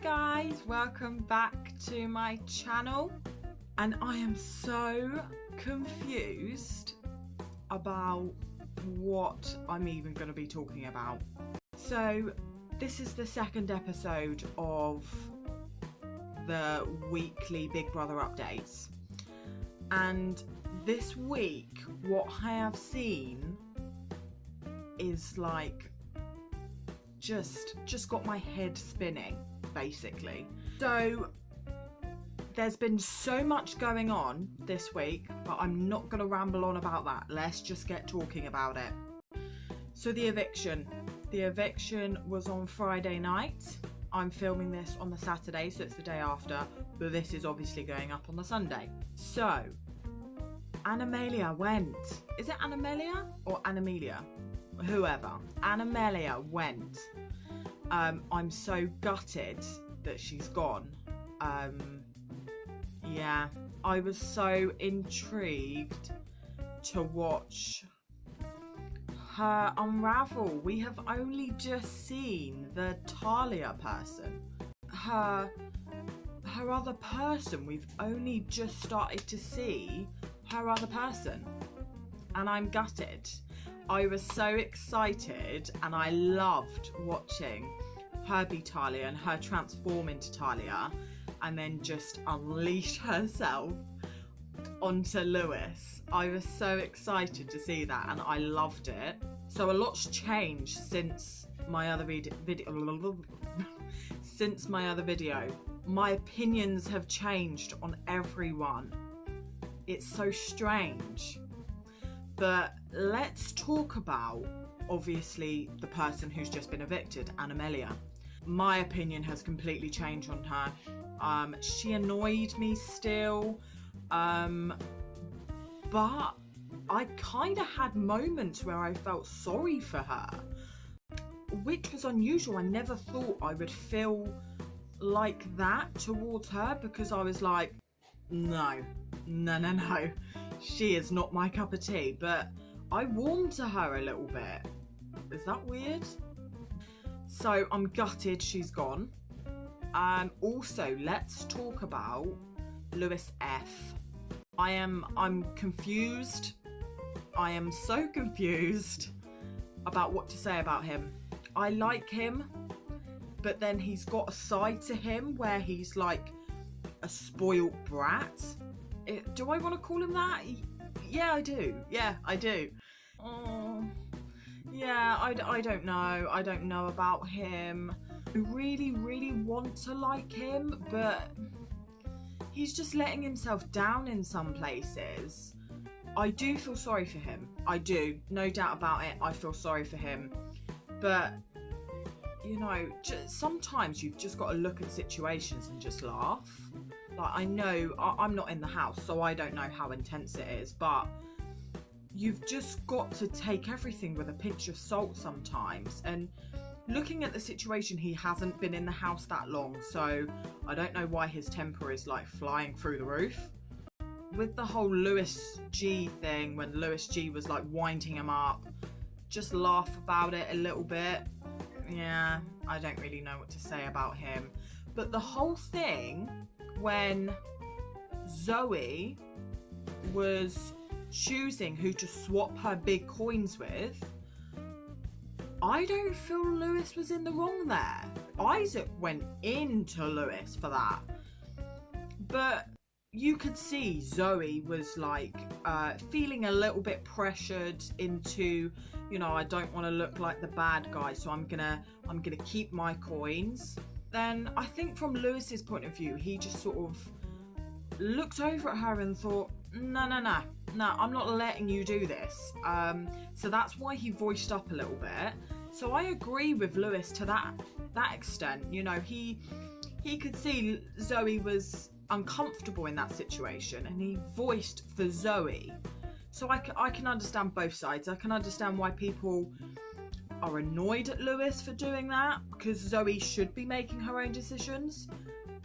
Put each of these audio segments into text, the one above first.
guys, welcome back to my channel, and I am so confused about what I'm even going to be talking about. So this is the second episode of the weekly Big Brother updates, and this week what I have seen is like just got my head spinning, basically. So there's been so much going on this week, but I'm not going to ramble on about that. Let's just get talking about it. So the eviction was on Friday night. I'm filming this on the Saturday, so it's the day after, but this is obviously going up on the Sunday. So Animalia went. Is it Animalia or Animalia? Whoever. Animalia went. I'm so gutted that she's gone. Yeah, I was so intrigued to watch her unravel. We have only just seen the Talia person. Her other person, we've only just started to see her other person. And I'm gutted. I was so excited and I loved watching her be Talia and her transform into Talia and then just unleash herself onto Lewis. I was so excited to see that and I loved it. So a lot's changed since my other video. Since my other video. My opinions have changed on everyone. It's so strange. But let's talk about, obviously, the person who's just been evicted, Animalia. My opinion has completely changed on her. She annoyed me still, but I kind of had moments where I felt sorry for her, which was unusual. I never thought I would feel like that towards her, because I was like, no. She is not my cup of tea, but I warmed to her a little bit. Is that weird? So I'm gutted she's gone. Also, let's talk about Lewis F. I'm confused. I am so confused about what to say about him. I like him, but then he's got a side to him where he's like a spoiled brat. Do I want to call him that? Yeah, I do. Yeah, I do. Oh, yeah, I don't know. I don't know about him. I really want to like him, but he's just letting himself down in some places. I do feel sorry for him. I do. No doubt about it. I feel sorry for him. But, you know, sometimes you've just got to look at situations and just laugh. Like, I know I'm not in the house, so I don't know how intense it is, but you've just got to take everything with a pinch of salt sometimes. And looking at the situation, he hasn't been in the house that long, so I don't know why his temper is like flying through the roof. With the whole Lewis G thing, when Lewis G was like winding him up, just laugh about it a little bit. Yeah, I don't really know what to say about him. But the whole thing, when Zoe was choosing who to swap her big coins with, I don't feel Lewis was in the wrong there. Isaac went into Lewis for that. But you could see Zoe was like feeling a little bit pressured into, you know, I don't want to look like the bad guy, so I'm gonna keep my coins. Then I think from Lewis's point of view, he just sort of looked over at her and thought, no, I'm not letting you do this. So that's why he voiced up a little bit. So I agree with Lewis to that extent. You know, he could see Zoe was uncomfortable in that situation and he voiced for Zoe. So I can understand both sides. I can understand why people are annoyed at Lewis for doing that, because Zoe should be making her own decisions,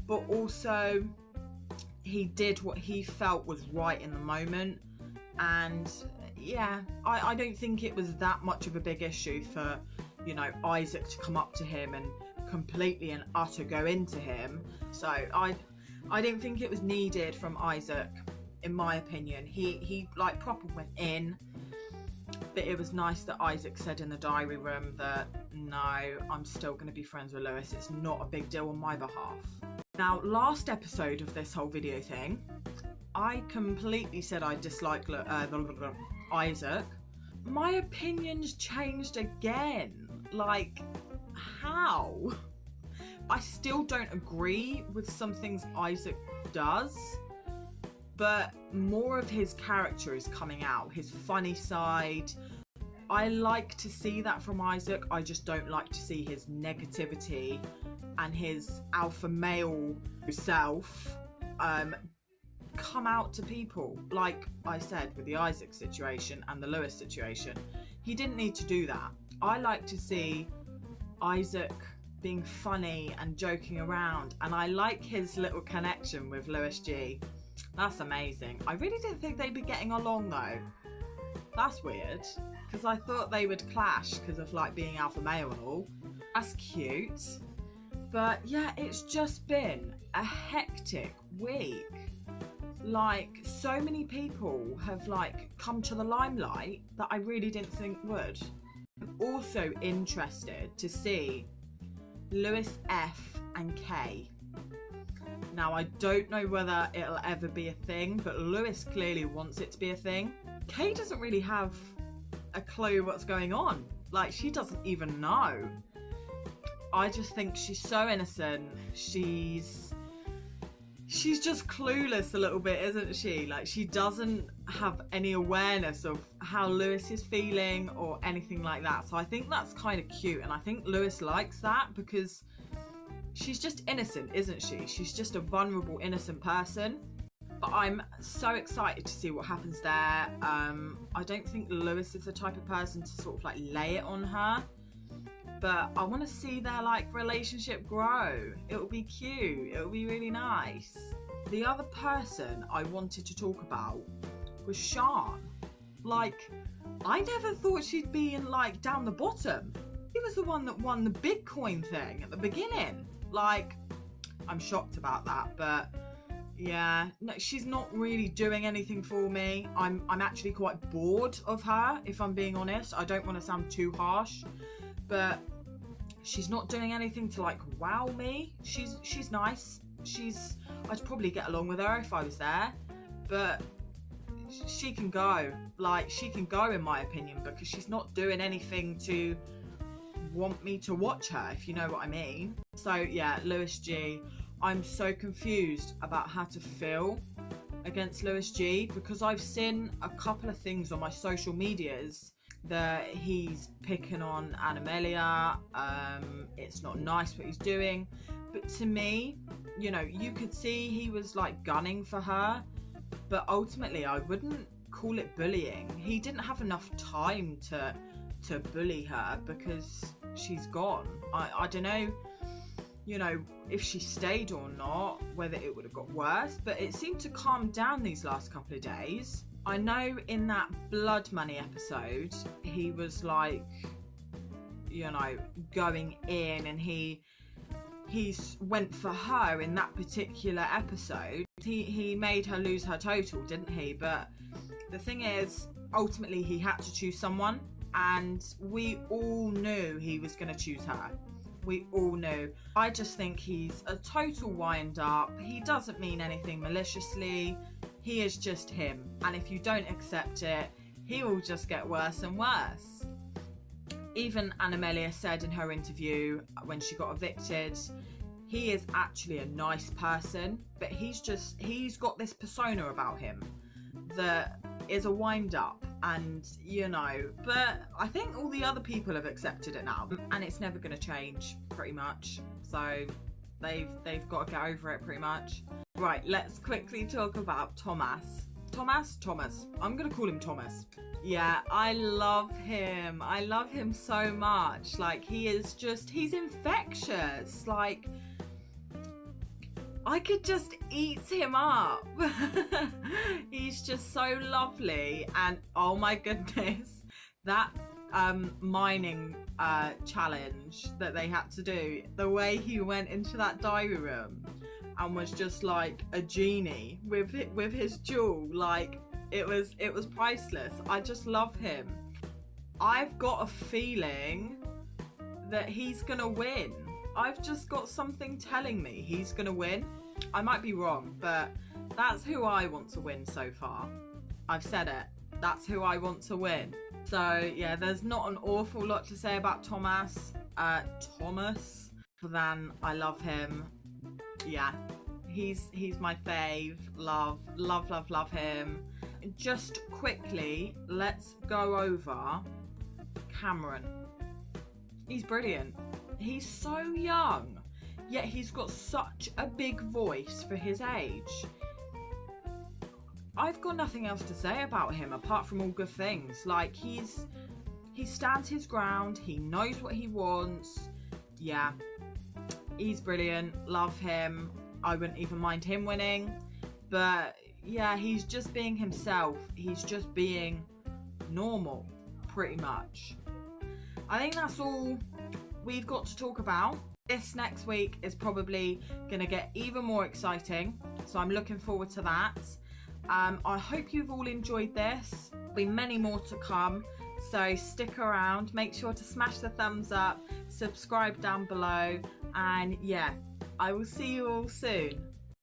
but also he did what he felt was right in the moment. And yeah, I don't think it was that much of a big issue for, you know, Isaac to come up to him and completely and utter go into him. So I didn't think it was needed from Isaac, in my opinion. He like proper went in, but it was nice that Isaac said in the diary room that no, I'm still going to be friends with Lewis. It's not a big deal on my behalf. Now, last episode of this whole video thing, I completely said I dislike Isaac. My opinion's changed again. Like, how? I still don't agree with some things Isaac does, but more of his character is coming out, his funny side. I like to see that from Isaac. I just don't like to see his negativity and his alpha male self come out to people. Like I said with the Isaac situation and the Lewis situation, he didn't need to do that. I like to see Isaac being funny and joking around, and I like his little connection with Lewis G. That's amazing. I really didn't think they'd be getting along though. That's weird, because I thought they would clash because of like being alpha male and all. That's cute. But yeah, it's just been a hectic week. Like, so many people have like come to the limelight that I really didn't think would. I'm also interested to see Lewis F and K. Now, I don't know whether it'll ever be a thing, but Lewis clearly wants it to be a thing. Kay doesn't really have a clue what's going on. Like, she doesn't even know. I just think she's so innocent. She's just clueless a little bit, isn't she? Like, she doesn't have any awareness of how Lewis is feeling or anything like that. So I think that's kind of cute, and I think Lewis likes that because she's just innocent, isn't she? She's just a vulnerable, innocent person. But I'm so excited to see what happens there. I don't think Lewis is the type of person to sort of like lay it on her, but I want to see their like relationship grow. It'll be cute. It'll be really nice. The other person I wanted to talk about was Sean. Like, I never thought she'd be in like down the bottom. He was the one that won the Bitcoin thing at the beginning. Like, I'm shocked about that, but yeah, no, she's not really doing anything for me. I'm actually quite bored of her, if I'm being honest. I don't want to sound too harsh, but she's not doing anything to like wow me. She's nice. I'd probably get along with her if I was there, but she can go. Like, she can go in my opinion, because she's not doing anything to want me to watch her, if you know what I mean. So yeah, Lewis G. I'm so confused about how to feel against Lewis G, because I've seen a couple of things on my social medias that he's picking on Animelia. It's not nice what he's doing, but to me, you know, you could see he was like gunning for her, but ultimately I wouldn't call it bullying. He didn't have enough time to bully her because she's gone. I don't know, you know, if she stayed or not, whether it would have got worse, but it seemed to calm down these last couple of days. I know in that Blood Money episode, he was like, you know, going in, and he went for her in that particular episode. He made her lose her total, didn't he? But the thing is, ultimately he had to choose someone, and we all knew he was going to choose her. We all knew. I just think he's a total wind up. He doesn't mean anything maliciously. He is just him. And if you don't accept it, he will just get worse and worse. Even Animelia said in her interview when she got evicted, he is actually a nice person, but he's got this persona about him that is a wind up, and you know, but I think all the other people have accepted it now, and it's never going to change pretty much. So they've got to get over it pretty much. Right, let's quickly talk about Thomas. I'm going to call him Thomas. Yeah, I love him. I love him so much. Like, he's infectious. Like, I could just eat him up. He's just so lovely. And oh my goodness, that mining challenge that they had to do, the way he went into that diary room and was just like a genie with his jewel, like it was priceless. I just love him. I've got a feeling that he's gonna win. I've just got something telling me he's gonna win. I might be wrong, but that's who I want to win so far. I've said it. That's who I want to win. So yeah, there's not an awful lot to say about Thomas. Than I love him. Yeah, he's my fave. Love him. Just quickly, let's go over Cameron. He's brilliant. He's so young, yet he's got such a big voice for his age. I've got nothing else to say about him apart from all good things. Like, he stands his ground. He knows what he wants. Yeah, he's brilliant. Love him. I wouldn't even mind him winning. But yeah, he's just being himself. He's just being normal, pretty much. I think that's all we've got to talk about. This next week is probably going to get even more exciting, so I'm looking forward to that. I hope you've all enjoyed this. There'll be many more to come, so stick around. Make sure to smash the thumbs up, subscribe down below, and yeah, I will see you all soon.